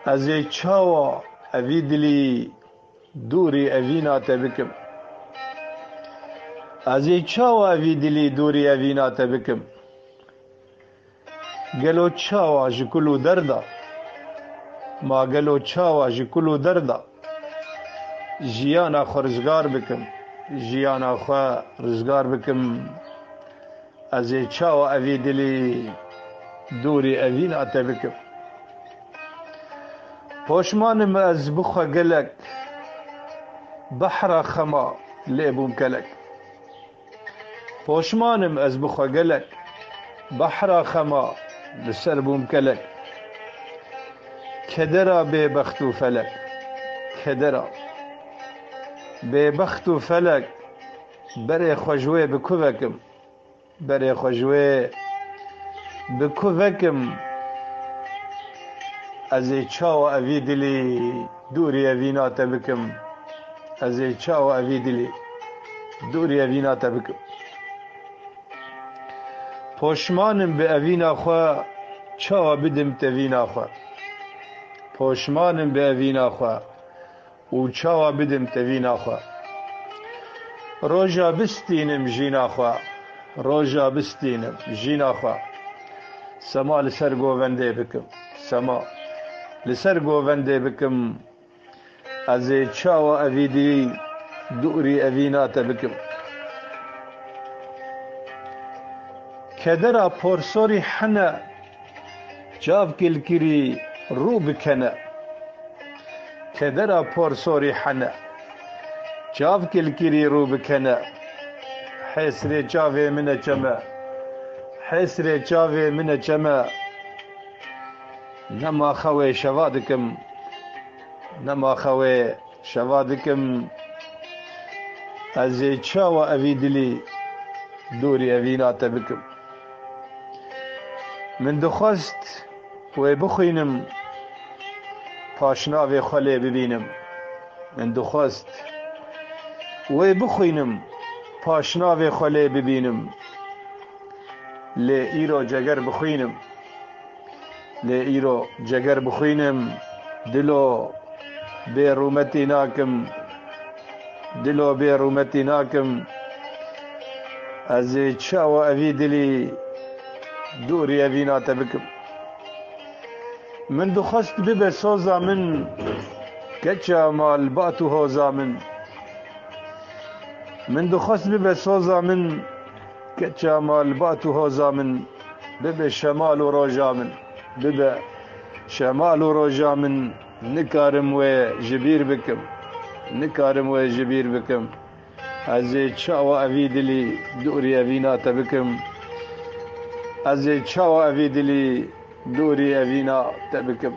از ای چاوا اوی دلی دوری اوینا تبکم از ای چاوا اوی دلی دوری اوینا تبکم گلو چاوا جکلو دردا ما گلو چاوا جکلو دردا جیانا خو رزگار بکم جیانا خو رزگار بکم از ای چاوا اوی دلی دوری اوینا تبکم پشمانم از بخوا گلک بحر خما لیبوم کلک پشمانم از بخوا گلک بحر خما لسر بوم کلک کدرا بی بخت و فلک کدرا بی بخت و فلک بری خوشوی بکوکم بری خوشوی بکوکم از ای چاوا اوی دلی دوری اوینا تبکم از ای چاوا اوی دلی دوری اوینا تبکم پشمانم به اوینا خوا چاوا بدم توینا خوا پشمانم به اوینا خوا و چاوا بدم توینا خوا روژا بستینم جینا خوا روژا بستینم جینا خوا سما لسر گوونده بکم سما لسر گوونده بکم از ای چاوا اوی دلی دوری اوینا تبکم کدرا پرسوری حنا جاف کلکری رو بکنه کدرا پرسوری حنا جاف کلکری رو بکنه حسر جاوی من جمع حسر جاوی من جمع نما خوی شوادکم نما خوی شوادکم از ای چاوا اوی دلی دوری اوینا تبکم من دخست و بخوینم پاشناوی خاله ببینم من دخست و بخوینم پاشناوی خاله ببینم لی ایرو جگر بخوینم لی ایرو جگر بخوینم دلو بی رومتی ناکم دلو بی رومتی ناکم از چاوا اوی دلی دوری اوینا تبکم من دخست ببه سوزا من کچا مال باتو هوزا من دخست ببه سوزا من کچا مال باتو هوزا ببه شمال و روجا ببه شمال و روجا نکارم و جبیر بکم نکارم و جبیر بکم از چاوا اوی دلی دوری اوینا تبکم از چاوا اوی دلی دوری اوینا تبکم